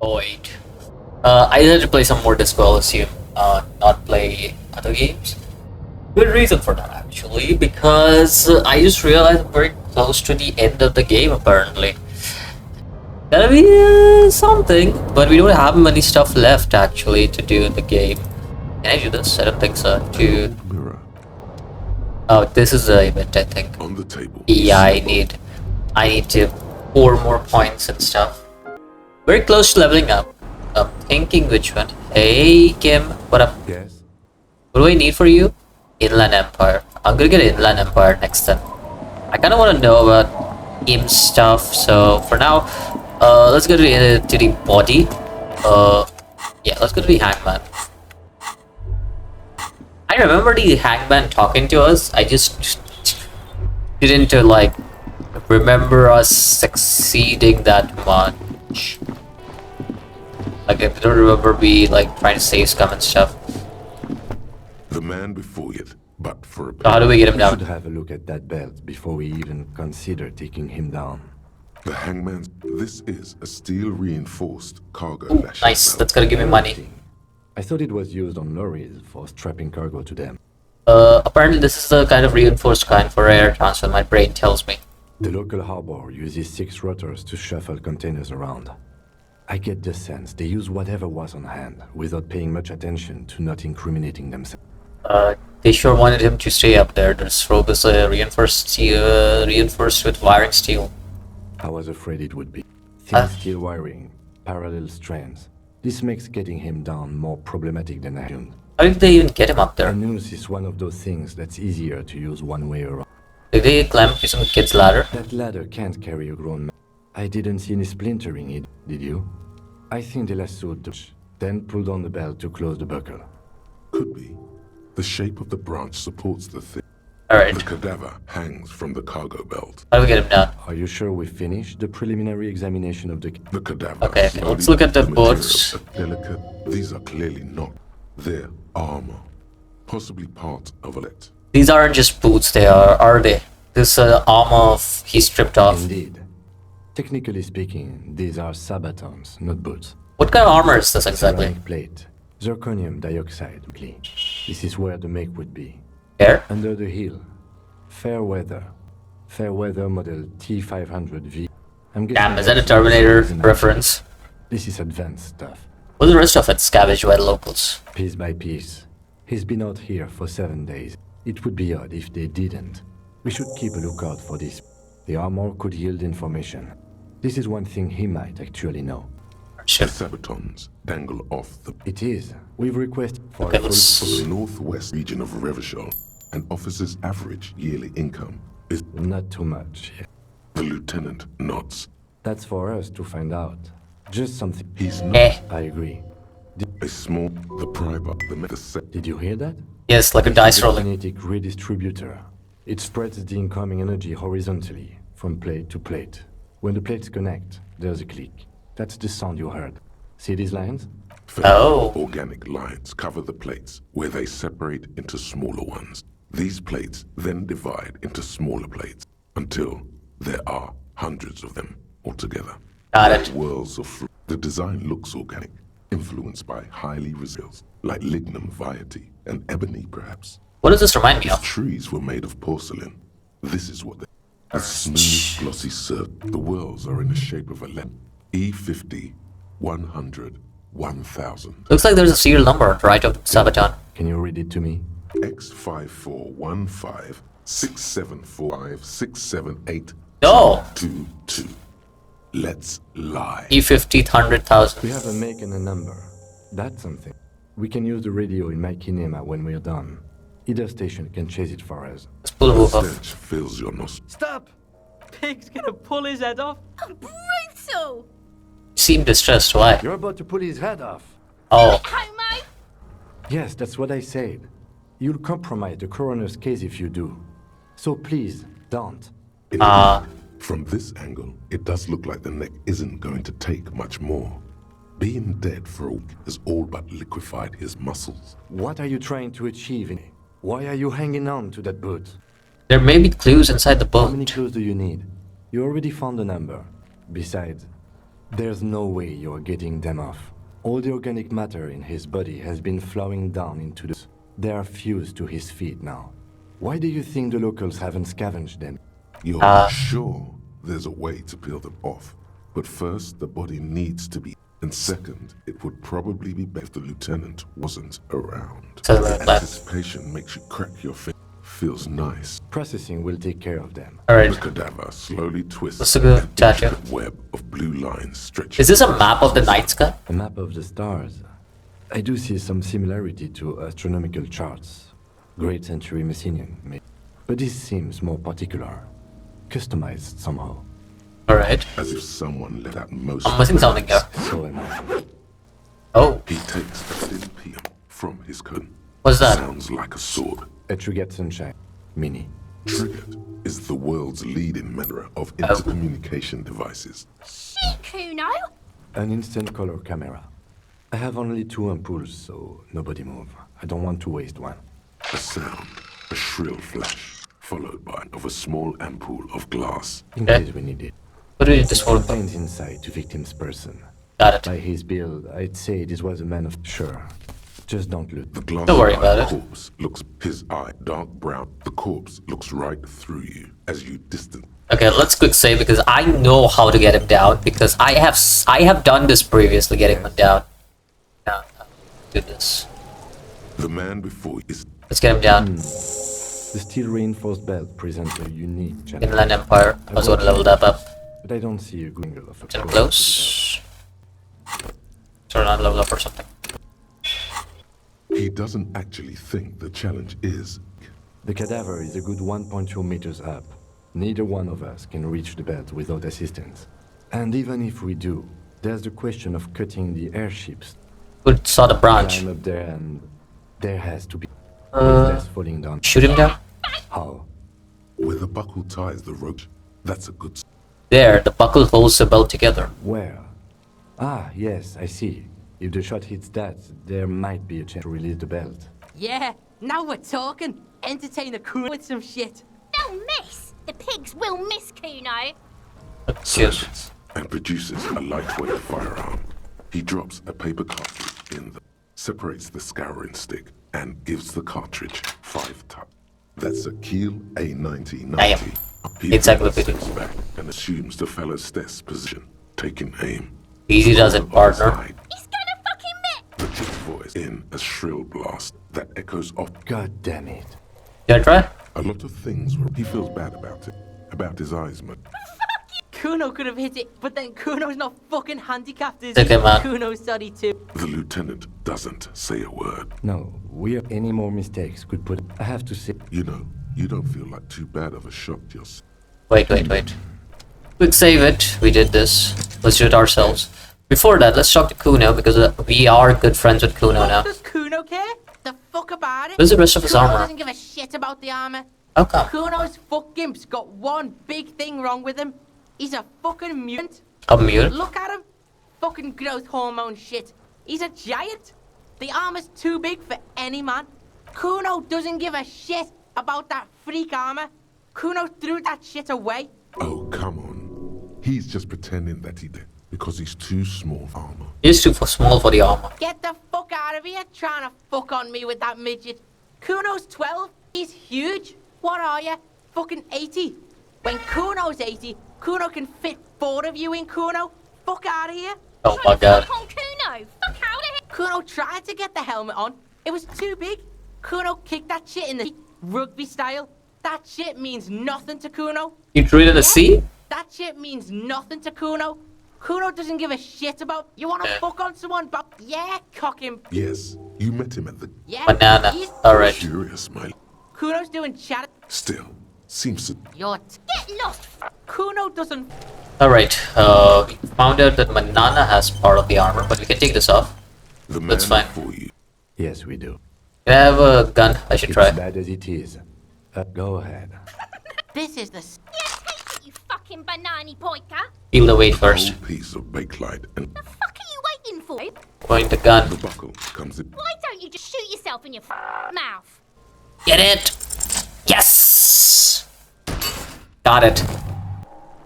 Oh wait. I decided to play some more Disco Elysium, not play other games. Good reason for that actually, because I just realized I'm very close to the end of the game apparently. That'll be something, but we don't have many stuff left actually to do in the game. Can I do this? I don't think so. To Mirror oh, this is the event I think. on the table. Yeah, I need to pour more points and stuff. Very close to leveling up. I'm thinking which one. Hey Kim, what up? Yes. What do I need for you? Inland Empire. I'm gonna get Inland Empire next then. I kinda wanna know about Im stuff, so for now, let's go to the body. Yeah, let's go to the hangman. I remember the hangman talking to us. I just didn't like remember us succeeding that much. Like I don't remember me like trying to save scum and stuff. The man before it, but for a So how do we get him We should down? have a look at that belt before we even consider taking him down. the hangman's. This is a steel reinforced cargo Ooh, lash nice. belt. That's gonna give me money. I thought it was used on lorries for strapping cargo to them. Apparently this is the kind of reinforced kind for air transfer. My brain tells me. The local harbor uses 6 rotors to shuffle containers around. I get the sense they use whatever was on hand without paying much attention to not incriminating themselves. They sure wanted him to stay up there. This rope is reinforced steel, reinforced with wiring steel. I was afraid it would be. Thin steel wiring, parallel strands. This makes getting him down more problematic than I assumed. How did they even get him up A there? noose is one of those things that's easier to use one way around. Did they climb up using the kid's ladder? That ladder can't carry a grown man. I didn't see any splintering it, did you? I think they lassoed the then pulled on the belt to close the buckle. Could be. The shape of the branch supports the thing. Alright, The cadaver hangs from the cargo belt. how do we get him down? Are you sure we finished the preliminary examination of the... The cadaver. Okay, let's look at the boats. Delicate. These are clearly not. They're armor. Possibly part of a let. These aren't just boots, are they? This armor he stripped off. Indeed. Technically speaking, these are sabatons, not boots. What kind of armor is this exactly? Ceramic plate. Zirconium dioxide. This is where the make would be. Here? Under the hill. Fair weather. Fair weather model T500V. I'm guessing Damn, is that a Terminator that's- reference? This is advanced stuff. What's the rest of it scavenged by the locals? Piece by piece. He's been out here for 7 days. It would be odd if they didn't. We should keep a lookout for this. The armor could yield information. This is one thing he might actually know. The Shit. sabatons dangle off the It is. We've requested for Okay, a full... let's- from the northwest region of Revachol. An officer's average yearly income is. Not too much. The lieutenant nods. That's for us to find out. Just something... He's not Eh, I agree. a small. The priber. The set. Did you hear that? yes, like a dice The rolling. magnetic redistributor. It spreads the incoming energy horizontally, from plate to plate. When the plates connect, there's a click. That's the sound you heard. See these lines? Oh. Organic lines cover the plates where they separate into smaller ones. These plates then divide into smaller plates until there are hundreds of them altogether. Got Like it. whirls of fruit. The design looks organic, influenced by highly resils like lignum vitae and ebony perhaps. What does this remind me If of? trees were made of porcelain, this is what they... A smooth, glossy circle. The whorls are in the shape of a lemon. E50, 100, 1000. Looks like there's a serial number right of Sabaton. Can you read it to me? X5415 6745 678 No! 22. Let's lie. E50, 100,000. We have a make and a number. That's something. We can use the radio in my kinema when we're done. Either station can chase it for us. Let's pull a The wolf off. stench fills your nostrils. Stop! Pig's gonna pull his head off. Brutal! Seem distressed, why? You're about to pull his head off. Oh, Homo! Yes, that's what I said. You'll compromise the coroner's case if you do. So please, don't. From this angle, it does look like the neck isn't going to take much more. Being dead for a week has all but liquefied his muscles. What are you trying to achieve? Why are you hanging on to that boot? there may be clues inside the How many boat. clues do you need? You already found the number. Besides, There's no way you're getting them off. All the organic matter in his body has been flowing down into the... They are fused to his feet now. Why do you think the locals haven't scavenged them? You're sure there's a way to peel them off, but first the body needs to be... And second, it would probably be better if the lieutenant wasn't around. So like that. Anticipation makes you crack your finger. Feels nice. Processing will take care of them. Alright. The cadaver slowly twists Let's look at an chat, intricate web of blue lines stretching. Is this a map of the night sky? A map of the stars. I do see some similarity to astronomical charts. Great Century Messinian, maybe. But this seems more particular. Customized somehow. Alright. As if someone let out most... I'm missing something here. So am I. Oh, He takes a thin pea from his coat. what's that? Sounds like a sword. A Trigger Sunshine. Mini. Triggered is the world's leading manner of intercommunication devices. Shit, Kuno! An instant color camera. I have only 2 ampoules, so nobody move. I don't want to waste one. A sound, a shrill flash, followed by of a small ampoule of glass. In Okay. case we need it. What do you need this for? Contains inside to victim's person. Got it. By his build, I'd say this was a man of... Sure. Just don't loot. The glass Don't worry about it. corpse looks his eye dark brown. The corpse looks right through you as you distance. Okay, let's quick save because I know how to get him down because I have done this previously, getting him down. Yeah, do this. The man before you is Let's get him down. The steel reinforced belt presents a unique challenge. Inland Empire. I was gonna level that up. But I don't see a good angle of Getting approach. close. Turn on level up or something. he doesn't actually think the challenge is. The cadaver is a good 1.2 meters up. Neither one of us can reach the belt without assistance. And even if we do, there's the question of cutting the airships. Good, saw the branch. Climb up there and there has to be with less falling down. Shoot him down. How? Where the buckle ties the rope. That's a good. There, the buckle holds the belt together. Where? Ah, yes, I see. If the shot hits that, there might be a chance to release the belt. Yeah, now we're talking. Entertain a Kuno with some shit. They'll miss! The pigs will miss Kuno! Cheers. And produces a lightweight firearm. He drops a paper cartridge in the, separates the scouring stick, and gives the cartridge 5 taps. That's a Kiel A9090. He Encyclopedia. steps back and assumes the fellow's desk position, taking aim. Easy does it, On his partner. side, He's gonna fucking miss! the chick's voice in a shrill blast that echoes off. God damn it. You wanna try? A lot of things were. He feels bad about it. About his eyes, but Kuno could have hit it, but then Kuno's not fucking handicapped, is Okay, he? man. Kuno's sorry too. the lieutenant doesn't say a word. No, any more mistakes could put... I have to say... You know, you don't feel like too bad of a shot yourself. Wait. Quick save it. We did this. Let's do it ourselves. Before that, let's talk to Kuno because we are good friends with Kuno now. Does Kuno care? The fuck about it? Where's the rest of his Kuno armor? doesn't give a shit about the armor. How come? Kuno's fuck gimp's got one big thing wrong with him. He's a fucking mutant. A mutant? Look at him. Fucking growth hormone shit. He's a giant. The armor's too big for any man. Kuno doesn't give a shit about that freak armor. Kuno threw that shit away. Oh, come on. He's just pretending that he did because he's too small for armor. He's too small for the armor. Get the fuck out of here trying to fuck on me with that midget. Kuno's 12. He's huge. What are you? Fucking 80. When Kuno's 80, Kuno can fit 4 of you in Kuno. Fuck out of here. Oh my god. Fuck on Kuno! Fuck out of here! Kuno tried to get the helmet on. It was too big. Kuno kicked that shit in the rugby style. That shit means nothing to Kuno. You threw it in the sea? That shit means nothing to Kuno. Kuno doesn't give a shit about... You wanna fuck on someone, but... Yeah, cock him. Yes, you met him at the Yeah, Banana. he's... Alright. curious, my. Kuno's doing chat... Still, seems to. You're... Get lost! Kuno doesn't... Alright. We found out that Manana has part of the armor, but we can take this off. The man That's fine. before you. Yes, we do. Can I have a gun? I should It's try. bad as it is. Go ahead. This is the... Yeah, take it, you fucking banana pointer! Feel the weight A first. whole piece of bakelite and The fuck are you waiting for? Point the gun. the buckle comes in. Why don't you just shoot yourself in your mouth? Get it! Yes! Got it.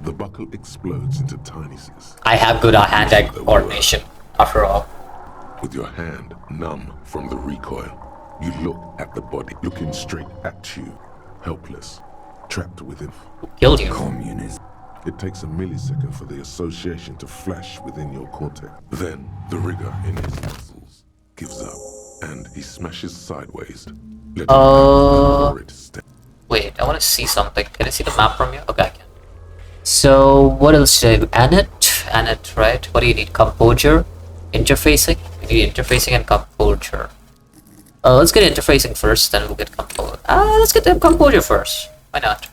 The buckle explodes into tiny pieces. I have good hand-eye coordination, after all. With your hand numb from the recoil, you look at the body, looking straight at you, helpless, trapped within. Who killed you? Communism. It takes a millisecond for the association to flash within your cortex. Then, the rigor in his muscles gives up, and he smashes sideways, letting the horrid stench. Wait, I want to see something. Can I see the map from you? Okay, I can. So, what else should I do? Anit, right? What do you need? Composure? Interfacing? We need interfacing and composure. Let's get interfacing first, then we'll get composure. Let's get the composure first. Why not?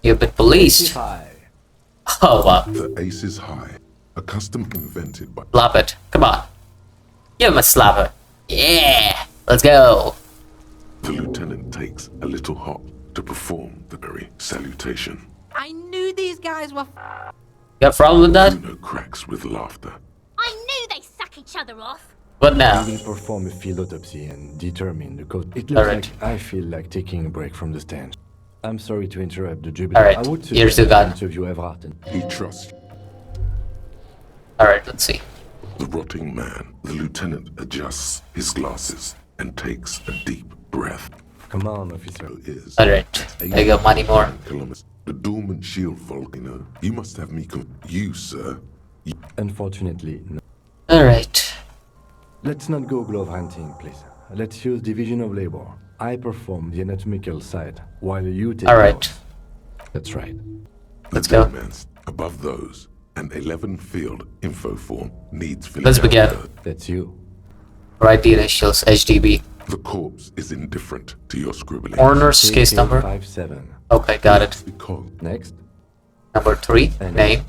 You've been policed. Oh, wow. The ace is high, a custom invented by... Slap it. Come on. Give him a slapper. Yeah! Let's go! The lieutenant takes a little hop to perform the very salutation. I knew these guys were You have a problem with that? Kuno cracks with laughter. I knew they suck each other off. What now? We will perform a field autopsy and determine the cause. It looks Alright. like I feel like taking a break from the stand. I'm sorry to interrupt the jubilee. Alright, I would here's the suggest gun. you interview Everard. He trusts Alright, let's see. the rotting man. The lieutenant adjusts his glasses and takes a deep breath. Come on, officer. So is Alright, there you go, money more. kilometers. The Dormant Shield volcano. You must have me you, sir. Unfortunately, no. Alright. Let's not go glove hunting, please. Let's use division of labor. I perform the anatomical side, while you take Alright. notes. That's right. Let's The go. dead man's above those. An 11 field info form needs filling. Let's out begin. third. That's you. Write the initials, HDB. The corpse is indifferent to your scribbling. Owner's case number. 57. Okay, got it. Because Next. Number 3, And name,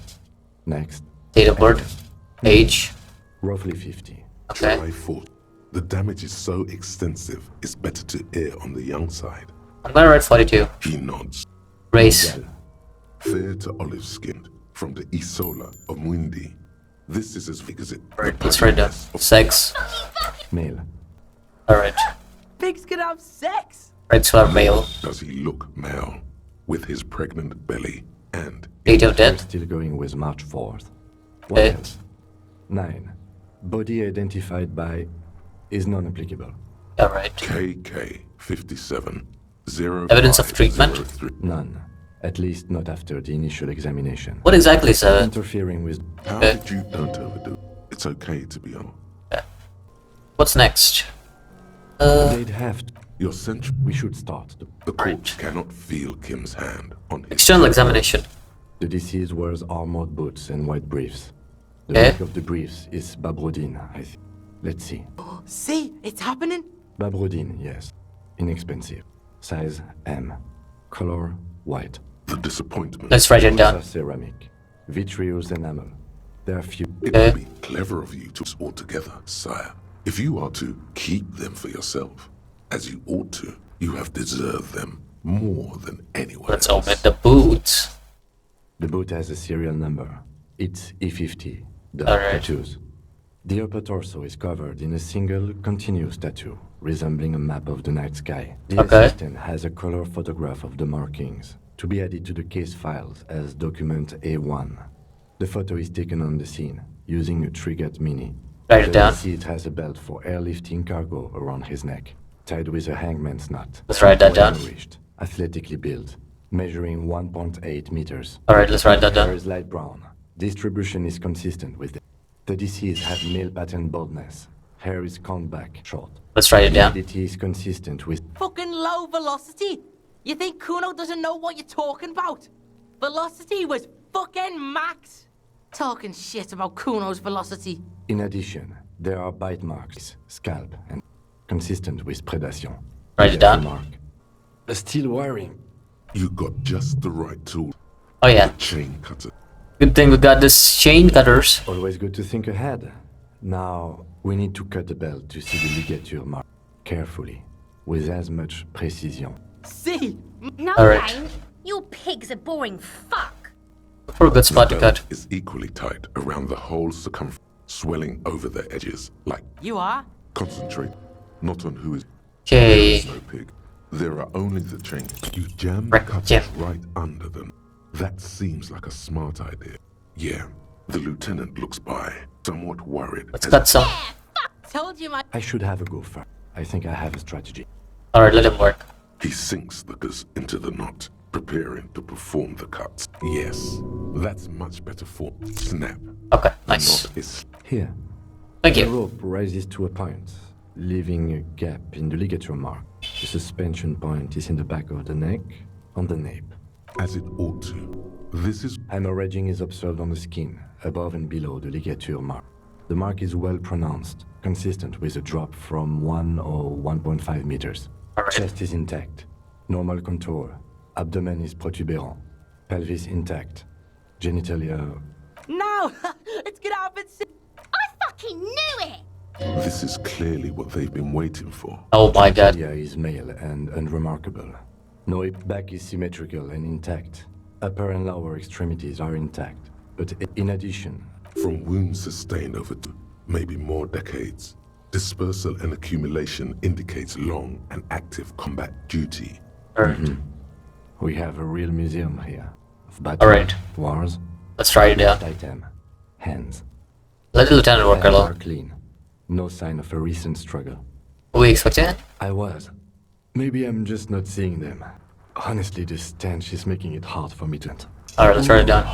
Next. date of birth, age. Roughly 50. Okay. I thought the damage is so extensive, it's better to err on the young side. I'm gonna write 42. He nods. Race. Well, Fair to olive-skinned, from the Isola of Mwindi. This is as big as it. Alright, let's write down. Sex. male. Alright. pigs can have sex. Right, so our male. Does he look male, with his pregnant belly and Date of death. Still going with March 4th. What Okay. else? 9. Body identified by is non-applicable. Alright. KK 57 Evidence of treatment? 0503. None. At least not after the initial examination. What exactly is Interfering with... How Okay. did you don't overdo it? It's okay to be honest. What's next? They'd have to... Your central. We should start. The corpse cannot feel Kim's hand on his. External examination. The deceased wears armored boots and white briefs. The Okay. back of the briefs is Babrodine, I think. Let's see. See, it's happening. Babrodine, yes. Inexpensive. Size M. Color white. The disappointment. Let's write it down. Ultra ceramic. Vitreous enamel. There are few... It Okay. would be clever of you to altogether, sire. If you are to keep them for yourself, as you ought to, you have deserved them more than anyone Let's else. omit the boots. The boot has a serial number. It's E50. The Alright. tattoos. The upper torso is covered in a single continuous tattoo, resembling a map of the night sky. The Okay. assistant has a color photograph of the markings, to be added to the case files as document A1. The photo is taken on the scene, using a Trigat Mini. Write it The down. receipt has a belt for airlifting cargo around his neck, tied with a hangman's knot. Let's write that Well down. nourished, athletically built, measuring 1.8 meters. Alright, let's write that Hair down. is light brown. Distribution is consistent with it. The deceased had male pattern baldness. Hair is combed back, short. Let's write it down. Humidity is consistent with... Fucking low velocity. You think Kuno doesn't know what you're talking about? Velocity was fucking max. Talking shit about Kuno's velocity. In addition, there are bite marks, scalp, and consistent with predation. Write it Death down. mark. A steel wiring. You got just the right tool. Oh yeah. Chain cutter. Good thing we got this chain cutters. Always good to think ahead. Now, we need to cut the belt to see the ligature mark carefully, with as much precision. See? No, Alright. Wayne. Your pig's a boring fuck. For a good spot to The cut. belt is equally tight around the whole circumference, swelling over the edges. Like, You are? concentrate not on who is. Okay. There is no pig. There are only the chains. You jam the Right, cutters yeah. right under them. That seems like a smart idea. Yeah, the lieutenant looks by, somewhat worried. Let's cut some. Told you, my. I should have a go first. I think I have a strategy. Alright, let him work. He sinks the goose into the knot, preparing to perform the cuts. Yes, that's much better form. Snap. Okay, The nice. knot is Here. Thank The you. rope rises to a point, leaving a gap in the ligature mark. The suspension point is in the back of the neck, on the nape. as it ought to. This is Hemorrhaging is observed on the skin, above and below the ligature mark. The mark is well pronounced, consistent with a drop from 1 or 1.5 meters. Alright. Chest is intact, normal contour. Abdomen is protuberant, pelvis intact, genitalia. No! It's gonna happen soon! I fucking knew it! this is clearly what they've been waiting for. Oh my god. Genitalia is male and unremarkable. No, back is symmetrical and intact. Upper and lower extremities are intact, but in addition, From wounds sustained over maybe more decades, dispersal and accumulation indicates long and active combat duty. Alright. we have a real museum here. Of battle, Alright. wars, Let's try it out. item, hands. Let the lieutenant work Hands are alone. clean. No sign of a recent struggle. Were we expecting it? I was. Maybe I'm just not seeing them. Honestly, this stench is making it hard for me to enter. Alright, let's write it down.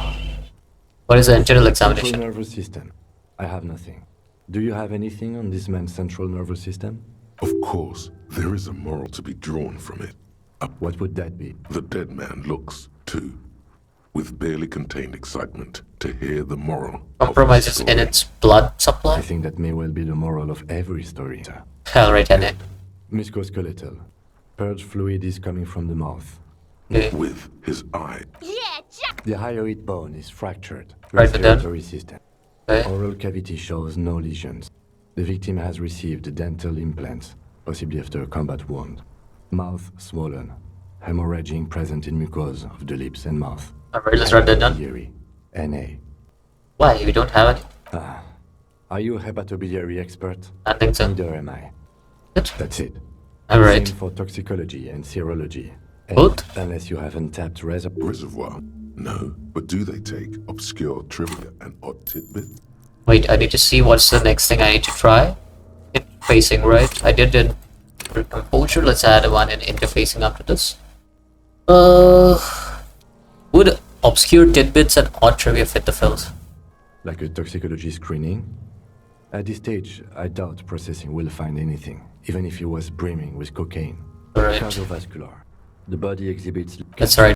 What is the internal Central examination? nervous system. I have nothing. Do you have anything on this man's central nervous system? Of course, there is a moral to be drawn from it. What would that be? The dead man looks, too, with barely contained excitement to hear the moral. of the Compromises in story. its blood I supply? think that may well be the moral of every story. Alright, Henry. Musculoskeletal. Purge fluid is coming from the mouth. Okay. With his eye. Yeah, Jack! The hyoid bone is fractured. Write it down. Respiratory system. Okay. Oral cavity shows no lesions. The victim has received dental implants, possibly after a combat wound. Mouth swollen. Hemorrhaging present in mucosa of the lips and mouth. Alright, let's write that down. Hepatobiliary. NA. Why? We don't have any? Are you a hepatobiliary expert? I think so. Neither am I. Good. That's it. Alright. Same for toxicology and serology. And Good. unless you have untapped reservoir. Reservoir? No, but do they take obscure trivia and odd tidbits? Wait, I need to see what's the next thing I need to try. Interfacing, right? I did in composure. Let's add one in interfacing after this. Would obscure tidbits and odd trivia fit the fills? Like a toxicology screening? At this stage, I doubt processing will find anything, even if he was brimming with cocaine. Alright. Cardiovascular. The body exhibits Let's write